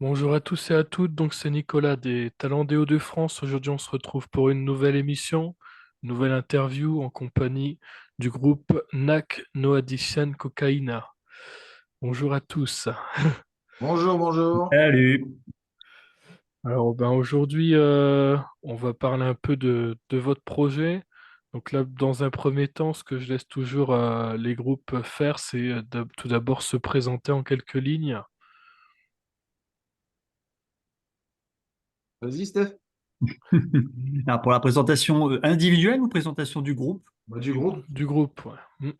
Bonjour à tous et à toutes, donc c'est Nicolas des Talents des Hauts-de-France. Aujourd'hui, on se retrouve pour une nouvelle émission, une nouvelle interview en compagnie du groupe NAC No Addition Cocaïna. Bonjour à tous. Bonjour, bonjour. Salut. Alors, aujourd'hui, on va parler un peu de votre projet. Donc là, dans un premier temps, ce que je laisse toujours les groupes faire, c'est tout d'abord se présenter en quelques lignes. Vas-y, Steph. Alors, pour la présentation individuelle ou présentation du groupe? Bah, du groupe. Du groupe, ouais.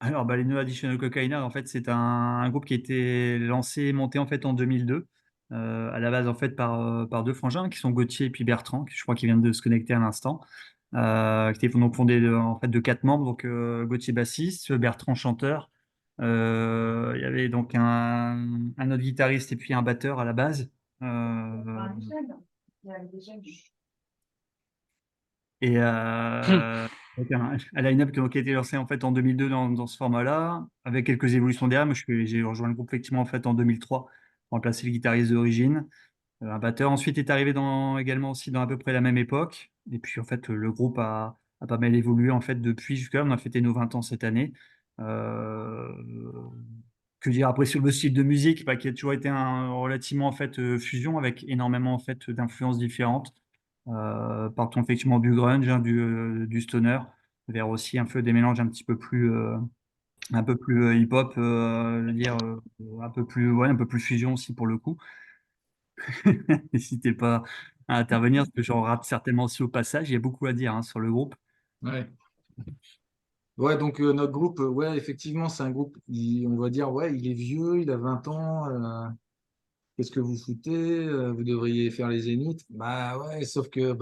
Alors, les No Additional Cocaïna, en fait, c'est un groupe qui a été lancé et monté en fait en 2002, à la base en fait par deux frangins qui sont Gauthier et puis Bertrand, qui je crois qu'ils viennent de se connecter à l'instant, qui étaient donc fondés en fait de quatre membres, donc Gauthier bassiste, Bertrand chanteur, il y avait donc un autre guitariste et puis un batteur à la base. Euh, Et donc un line-up qui a été lancé en fait en 2002 dans ce format-là, avec quelques évolutions derrière. Moi, j'ai rejoint le groupe effectivement en fait en 2003 pour remplacer le guitariste d'origine. Un batteur ensuite est arrivé également aussi dans à peu près la même époque. Et puis en fait, le groupe a pas mal évolué en fait depuis jusqu'à là. On a fêté nos 20 ans cette année. Euh, que dire après sur le style de musique, qui a toujours été un relativement en fait fusion avec énormément en fait d'influences différentes. Partons effectivement du grunge, hein, du stoner, vers aussi un peu des mélanges un peu plus hip-hop, je veux dire, un peu plus, ouais, un peu plus fusion aussi pour le coup. N'hésitez pas à intervenir, parce que j'en rate certainement aussi au passage. Il y a beaucoup à dire hein, sur le groupe. Ouais. Ouais, donc notre groupe, ouais, effectivement, c'est un groupe, on va dire, ouais, il est vieux, il a 20 ans. Qu'est-ce que vous foutez? Vous devriez faire les Zéniths. Bah ouais, sauf que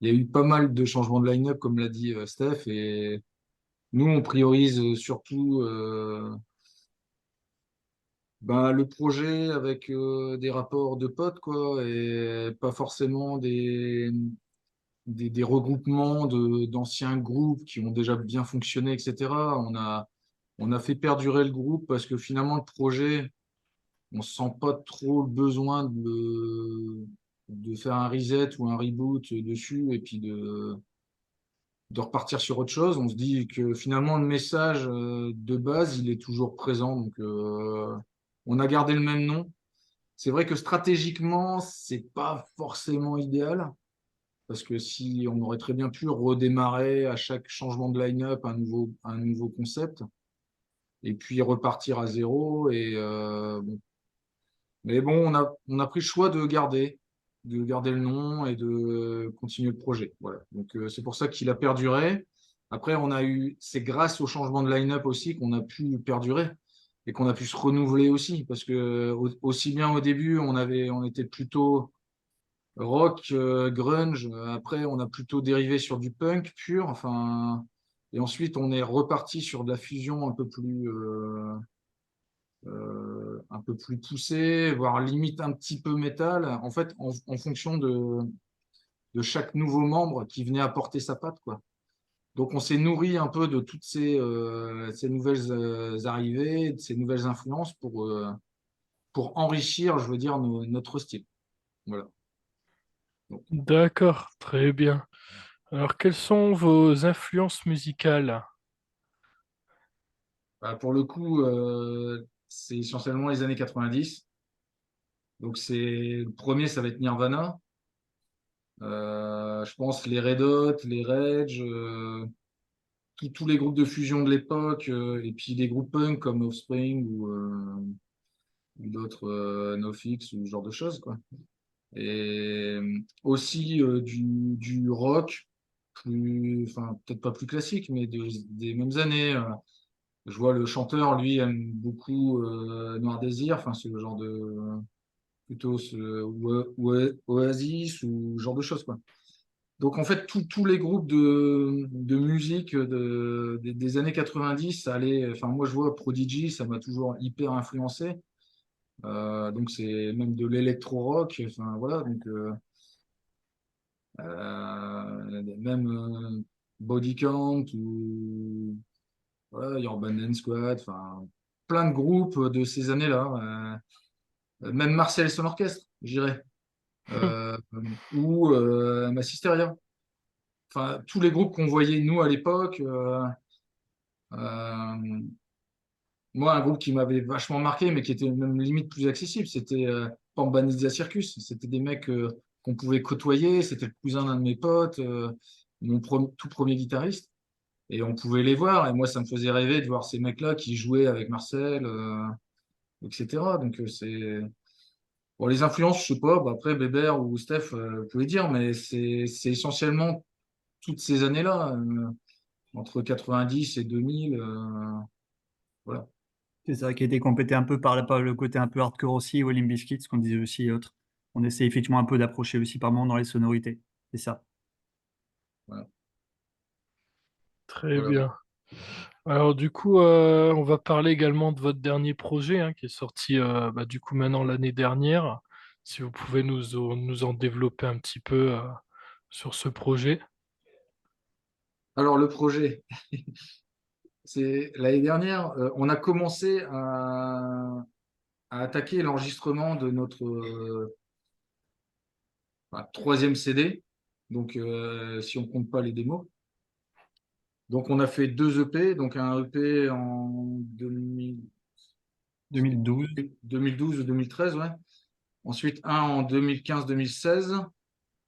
il y a eu pas mal de changements de line-up, comme l'a dit Steph, et nous, on priorise surtout le projet avec des rapports de potes, quoi, et pas forcément des regroupements d'anciens groupes qui ont déjà bien fonctionné, etc. On a fait perdurer le groupe parce que finalement, le projet, on sent pas trop le besoin de faire un reset ou un reboot dessus et puis de repartir sur autre chose. On se dit que finalement, le message de base, il est toujours présent. Donc, on a gardé le même nom. C'est vrai que stratégiquement, c'est pas forcément idéal. Parce que si on aurait très bien pu redémarrer à chaque changement de line-up un nouveau concept et puis repartir à zéro. Bon. Mais bon, on a pris le choix de garder le nom et de continuer le projet. Voilà. Donc c'est pour ça qu'il a perduré. Après, c'est grâce au changement de line-up aussi qu'on a pu perdurer et qu'on a pu se renouveler aussi. Parce que aussi bien au début, on était plutôt rock, grunge. Après, on a plutôt dérivé sur du punk pur. Enfin, et ensuite, on est reparti sur de la fusion un peu plus poussée, voire limite un petit peu métal. En fait, en fonction de chaque nouveau membre qui venait apporter sa patte, quoi. Donc, on s'est nourri un peu de toutes ces nouvelles arrivées, de ces nouvelles influences pour enrichir, je veux dire, notre style. Voilà. Donc, D'accord, très bien. Alors, quelles sont vos influences musicales? pour le coup, c'est essentiellement les années 90. Donc, le premier, ça va être Nirvana. Je pense les Red Hot, les Rage, tous les groupes de fusion de l'époque, et puis des groupes punk comme Offspring ou d'autres NoFX ou ce genre de choses, quoi. Et aussi du rock, enfin, peut-être pas plus classique, mais des mêmes années. Je vois le chanteur, lui, aime beaucoup Noir Désir, enfin, c'est le genre plutôt Oasis ou ce genre de choses, quoi. Donc en fait, tous les groupes de musique des années 90, ça allait. Enfin, moi je vois Prodigy, ça m'a toujours hyper influencé. Donc c'est même de l'électro-rock. Enfin voilà, donc même Body Count ou voilà, Urban Dance Squad. Enfin plein de groupes de ces années-là. même Marcel et son orchestre, je dirais, euh, ou Massisteria. Enfin, tous les groupes qu'on voyait, nous, à l'époque. Euh, Moi, un groupe qui m'avait vachement marqué, mais qui était même limite plus accessible, c'était Pambanizia Circus. C'était des mecs qu'on pouvait côtoyer. C'était le cousin d'un de mes potes, tout premier guitariste. Et on pouvait les voir. Et moi, ça me faisait rêver de voir ces mecs-là qui jouaient avec Marcel, etc. Donc, c'est. Bon, les influences, je sais pas. Bah, après, Bébert ou Steph, vous pouvez dire, mais c'est essentiellement toutes ces années-là, entre 90 et 2000. Voilà. C'est ça qui a été complété un peu par le côté un peu hardcore aussi, ou Limp Bizkit, ce qu'on disait aussi et autres. On essaie effectivement un peu d'approcher aussi par moment dans les sonorités. C'est ça. Voilà. Très Voilà. bien. Alors du coup, on va parler également de votre dernier projet hein, qui est sorti bah, du coup maintenant l'année dernière. Si vous pouvez nous en développer un petit peu sur ce projet. Alors, le projet. C'est l'année dernière, on a commencé à attaquer l'enregistrement de notre troisième CD. Donc, si on compte pas les démos. Donc, on a fait deux EP. Donc, un EP en 2000 2012. 2012 ou 2013, ouais. Ensuite, un en 2015-2016.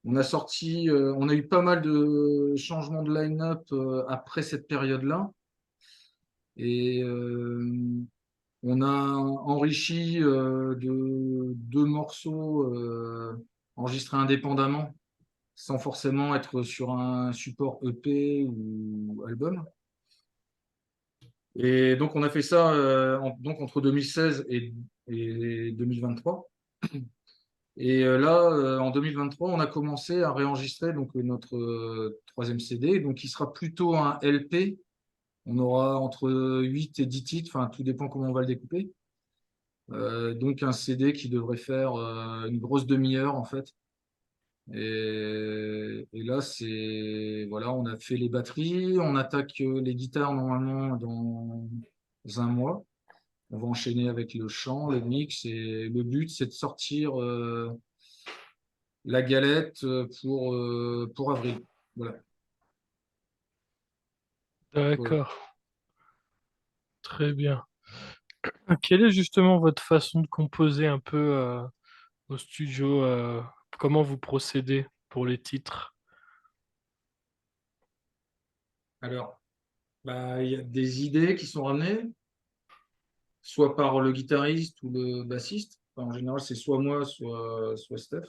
On a eu pas mal de changements de line-up après cette période-là. Et on a enrichi de deux morceaux enregistrés indépendamment, sans forcément être sur un support EP ou album. Et donc, on a fait ça donc entre 2016 et 2023. Et là, en 2023, on a commencé à réenregistrer donc, notre troisième CD, donc qui sera plutôt un LP. On aura entre 8 et 10 titres, enfin, tout dépend comment on va le découper. Donc un CD qui devrait faire une grosse demi-heure en fait. Et là, c'est voilà, on a fait les batteries, on attaque les guitares normalement dans un mois. On va enchaîner avec le chant, le mix, et le but c'est de sortir la galette pour avril. Voilà. Voilà. D'accord, très bien. Quelle est justement votre façon de composer un peu au studio comment vous procédez pour les titres? Alors, bah, il y a des idées qui sont ramenées, soit par le guitariste ou le bassiste. Enfin, en général, c'est soit moi, soit Steph.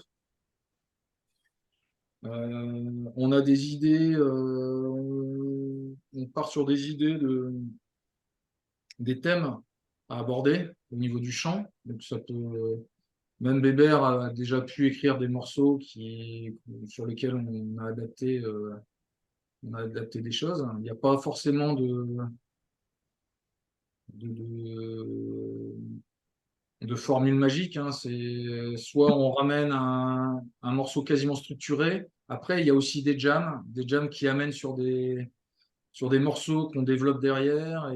On a des idées, on part sur des idées des thèmes à aborder au niveau du chant. Donc ça peut, même Bébert a déjà pu écrire des morceaux sur lesquels on a adapté des choses. Il n'y a pas forcément de, de formule magique, hein. C'est soit on ramène un morceau quasiment structuré. Après, il y a aussi des jams qui amènent sur des morceaux qu'on développe derrière.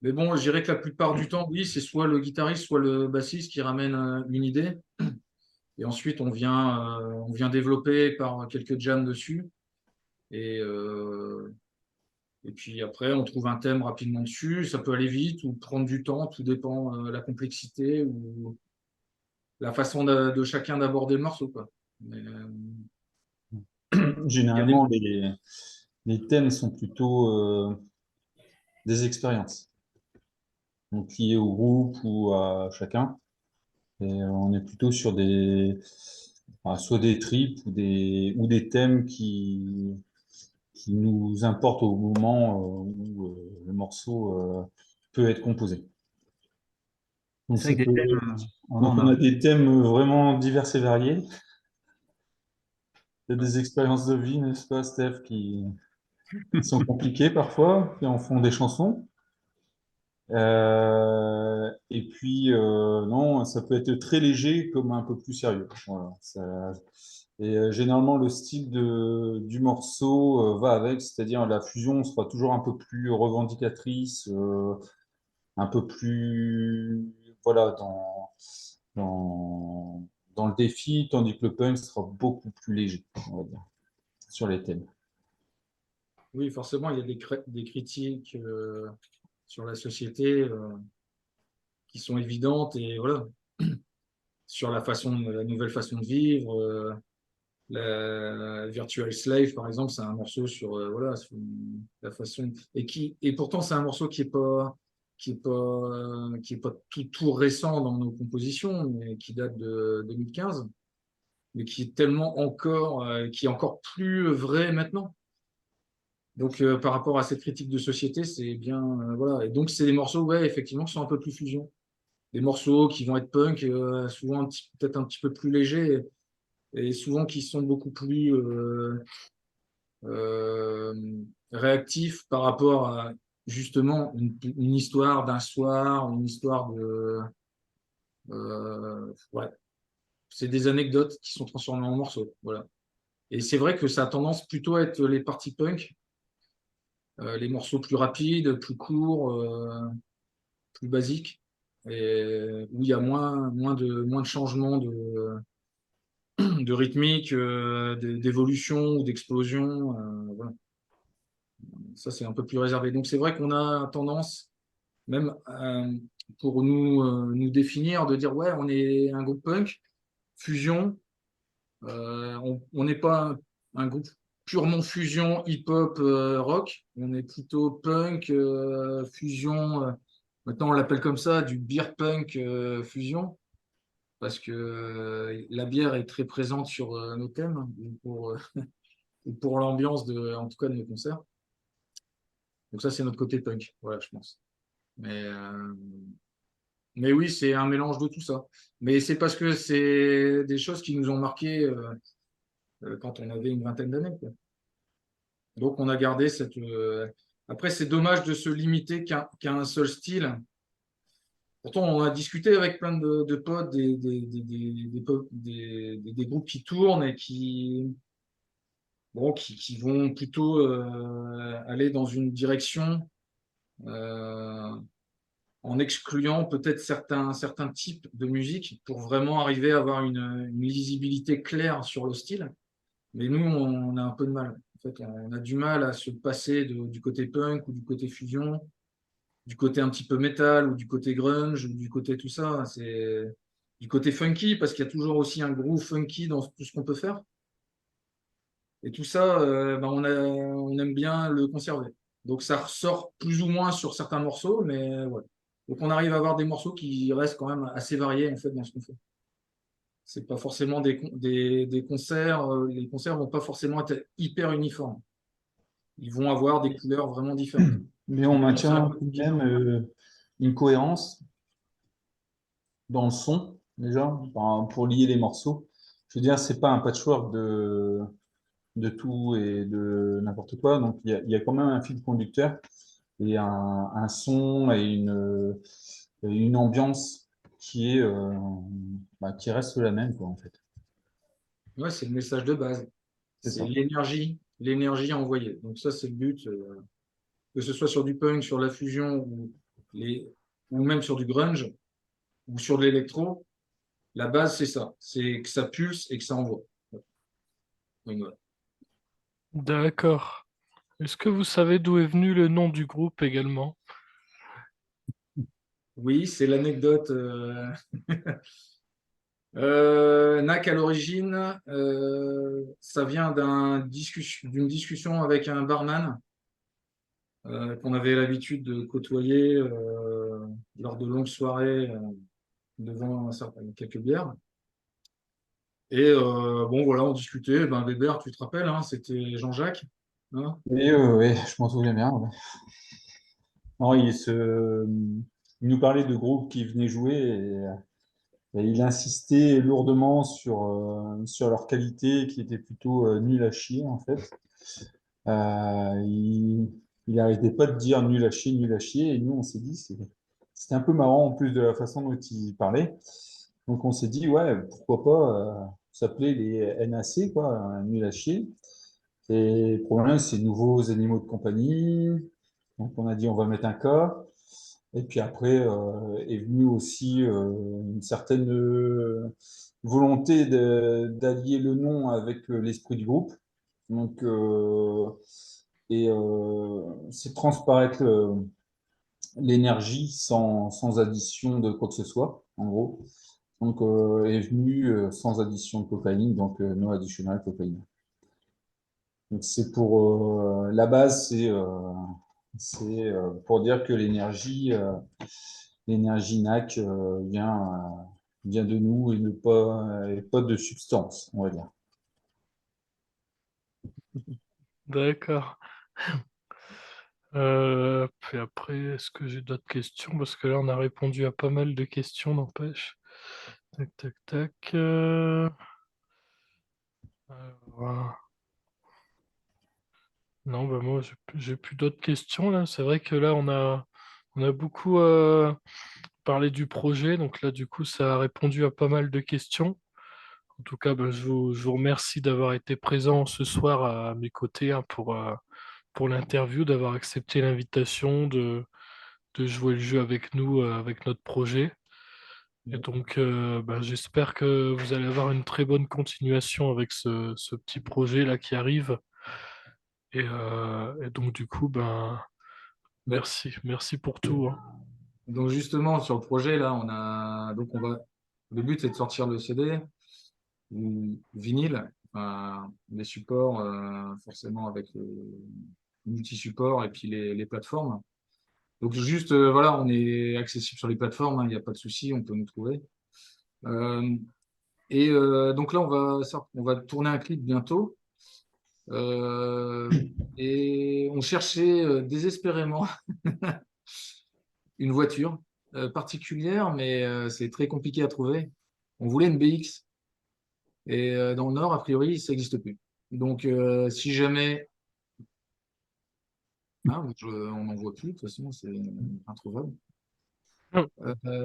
Mais bon, je dirais que la plupart du temps, oui, c'est soit le guitariste, soit le bassiste qui ramène une idée. Et ensuite, on vient développer par quelques jams dessus. Et, euh, et puis après, on trouve un thème rapidement dessus. Ça peut aller vite ou prendre du temps, tout dépend de la complexité ou la façon de chacun d'aborder le morceau, quoi. Mais, il y a des- Généralement, les thèmes sont plutôt des expériences, donc liées au groupe ou à chacun. Et on est plutôt sur soit des tripes ou des thèmes qui nous importent au moment où le morceau peut être composé. Donc, C'est vrai ça que des peut, thèmes, donc on a des thèmes vraiment divers et variés. Il y a des expériences de vie, n'est-ce pas, Steph, qui sont compliquées parfois, qui en font des chansons. Et puis, non, ça peut être très léger comme un peu plus sérieux. Voilà, généralement, le style du morceau va avec, c'est-à-dire la fusion sera toujours un peu plus revendicatrice, un peu plus voilà, dans le défi, tandis que le punk sera beaucoup plus léger, on va dire, sur les thèmes. Oui, forcément, il y a des critiques sur la société qui sont évidentes et voilà, sur la nouvelle façon de vivre. La Virtual Slave, par exemple, c'est un morceau sur, voilà, sur la façon. Et pourtant, c'est un morceau qui est pas tout récent dans nos compositions, mais qui date de 2015, mais qui est tellement encore, qui est encore plus vrai maintenant. Donc, par rapport à cette critique de société, c'est bien, voilà. Et donc, c'est des morceaux, ouais, effectivement, qui sont un peu plus fusion. Des morceaux qui vont être punk, souvent peut-être un petit peu plus légers, et souvent qui sont beaucoup plus euh, réactifs par rapport à justement une histoire d'un soir, une histoire de, ouais, c'est des anecdotes qui sont transformées en morceaux, voilà. Et c'est vrai que ça a tendance plutôt à être les parties punk, les morceaux plus rapides, plus courts, plus basiques, et où il y a moins de changements de rythmique, d'évolution ou d'explosion. Voilà. Ça, c'est un peu plus réservé. Donc, c'est vrai qu'on a tendance, même pour nous définir, de dire, ouais, on est un groupe punk, fusion. On n'est pas un groupe purement fusion hip-hop rock. On est plutôt punk, fusion. Maintenant, on l'appelle comme ça, du beer punk fusion, parce que la bière est très présente sur nos thèmes, ou pour l'ambiance en tout cas de nos concerts. Donc ça, c'est notre côté punk, voilà, je pense. Mais, euh, mais oui, c'est un mélange de tout ça. Mais c'est parce que c'est des choses qui nous ont marqué quand on avait une vingtaine d'années, quoi. Donc on a gardé cette. Après, c'est dommage de se limiter qu'à un seul style. Pourtant, on a discuté avec plein de potes, des groupes qui tournent et qui vont plutôt aller dans une direction euh, en excluant peut-être certains types de musique pour vraiment arriver à avoir une lisibilité claire sur le style. Mais nous, on a un peu de mal. En fait, on a du mal à se passer du côté punk ou du côté fusion, du côté un petit peu métal ou du côté grunge ou du côté tout ça. C'est du côté funky parce qu'il y a toujours aussi un groove funky dans tout ce qu'on peut faire. Et tout ça, ben, on aime bien le conserver. Donc ça ressort plus ou moins sur certains morceaux, mais ouais. Donc on arrive à avoir des morceaux qui restent quand même assez variés en fait dans ce qu'on fait. C'est pas forcément des concerts. Les concerts vont pas forcément être hyper uniformes. Ils vont avoir des couleurs vraiment différentes. Mais Parce on que maintenant, c'est un maintient peu tout de même bizarre. une cohérence dans le son, déjà, pour lier les morceaux. Je veux dire, c'est pas un patchwork de tout et de n'importe quoi. Donc, il y a quand même un fil conducteur et un son et une ambiance qui est, qui reste la même, quoi, en fait. Ouais, c'est le message de base. C'est C'est ça. l'énergie à envoyer. Donc ça, c'est le but. Que ce soit sur du punk, sur la fusion ou même sur du grunge ou sur de l'électro, la base, c'est ça. C'est que ça pulse et que ça envoie. Donc, voilà. D'accord. Est-ce que vous savez d'où est venu le nom du groupe également? Oui, c'est l'anecdote. NAC à l'origine, ça vient d'une discussion avec un barman qu'on avait l'habitude de côtoyer lors de longues soirées devant quelques bières. Et bon, voilà, on discutait. Ben, Weber, tu te rappelles, hein, c'était Jean-Jacques, hein. Et ouais, je m'en souviens bien. Ouais. Non, il nous parlait de groupes qui venaient jouer et il insistait lourdement sur leur qualité qui était plutôt nulle à chier en fait. Il n'arrêtait pas de dire nul à chier et nous on s'est dit c'était un peu marrant en plus de la façon dont il parlait. Donc on s'est dit ouais pourquoi pas s'appeler les NAC quoi, nul à chier. Et le problème c'est nouveaux animaux de compagnie. Donc on a dit on va mettre un K. Et puis après est venue aussi une certaine volonté d'allier le nom avec l'esprit du groupe. Donc, c'est transparaître l'énergie sans addition de quoi que ce soit, en gros. Donc, est venu sans addition de cocaïne, donc no additional cocaïne. Donc, c'est pour la base, c'est pour dire que l'énergie NAC vient de nous et pas de substance, on va dire. D'accord. Puis après, est-ce que j'ai d'autres questions? Parce que là, on a répondu à pas mal de questions, n'empêche. Tac, tac, tac. Voilà. Non, bah moi, j'ai plus d'autres questions là. C'est vrai que là, on a beaucoup parlé du projet. Donc là, du coup, ça a répondu à pas mal de questions. En tout cas, bah, je vous remercie d'avoir été présent ce soir à mes côtés hein, pour l'interview, d'avoir accepté l'invitation, de jouer le jeu avec nous, avec notre projet. Et donc, bah, j'espère que vous allez avoir une très bonne continuation avec ce petit projet là qui arrive. Et donc, du coup, ben, Ouais. merci pour tout, hein. Donc justement, sur le projet, là, le but, c'est de sortir le CD ou vinyle, les supports, forcément avec le multi-support et puis les plateformes. Donc juste, voilà, on est accessible sur les plateformes, hein, il n'y a pas de souci, on peut nous trouver. Euh, donc là, on va tourner un clip bientôt. Euh, et on cherchait désespérément une voiture particulière, mais c'est très compliqué à trouver. On voulait une BX. Et dans le Nord, a priori, ça n'existe plus. Donc, si jamais, on n'en voit plus, de toute façon, c'est introuvable.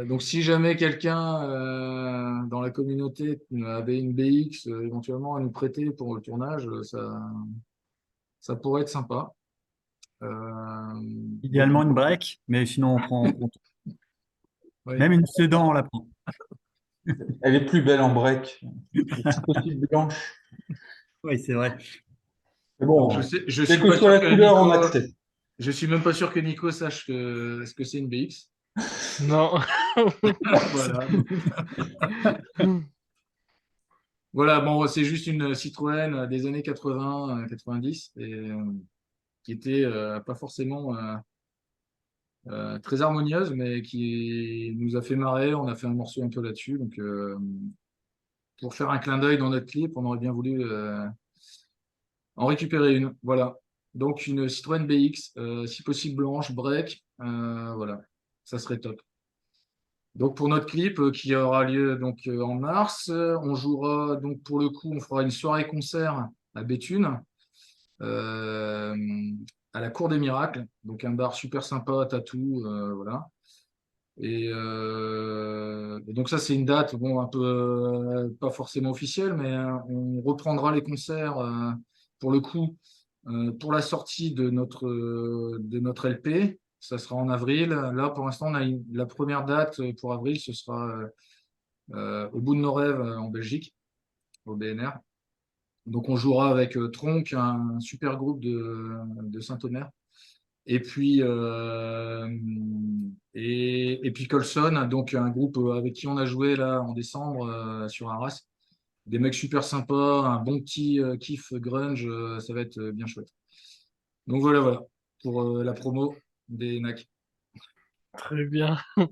Donc, si jamais quelqu'un dans la communauté avait une BX éventuellement à nous prêter pour le tournage, ça pourrait être sympa. Donc, Idéalement une break, mais sinon on prend oui. même une sedan, on la prend. Elle est plus belle en break, si possible blanche. Oui, c'est vrai. Mais Donc, bon, je quelle suis que pas soit sûr la que couleur, on Nico, accepte. je suis même pas sûr que Nico sache ce que c'est une BX. Non. Voilà. Voilà, bon, c'est juste une Citroën des années 80, 90, qui était pas forcément très harmonieuse, mais qui nous a fait marrer. On a fait un morceau un peu là-dessus. Donc, pour faire un clin d'œil dans notre clip, on aurait bien voulu en récupérer une. Voilà. Donc, une Citroën BX, si possible blanche, break. Voilà, ça serait top. Donc, pour notre clip qui aura lieu donc, en mars, on jouera, donc pour le coup, on fera une soirée-concert à Béthune. euh, à la Cour des Miracles, donc un bar super sympa, tatou, voilà. Et donc ça, c'est une date, bon, un peu pas forcément officielle, mais on reprendra les concerts pour le coup pour la sortie de notre LP. Ça sera en avril. Là, pour l'instant, on a la première date pour avril, ce sera au bout de nos rêves en Belgique, au BNR. Donc on jouera avec Tronc, un super groupe de Saint-Omer. Et puis, et puis Colson, donc un groupe avec qui on a joué là en décembre sur Arras. Des mecs super sympas, un bon petit kiff grunge, ça va être bien chouette. Donc voilà, voilà, pour la promo des NAC. Très bien. Il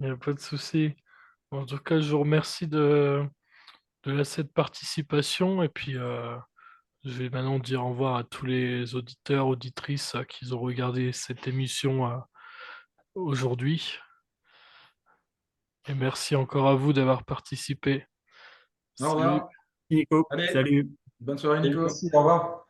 n'y a pas de souci. En tout cas, je vous remercie de cette participation. Et puis, je vais maintenant dire au revoir à tous les auditeurs, auditrices qui ont regardé cette émission aujourd'hui. Et merci encore à vous d'avoir participé. Au Salut. revoir. Nico, Allez, salut. bonne soirée, Et Nico. merci, au revoir.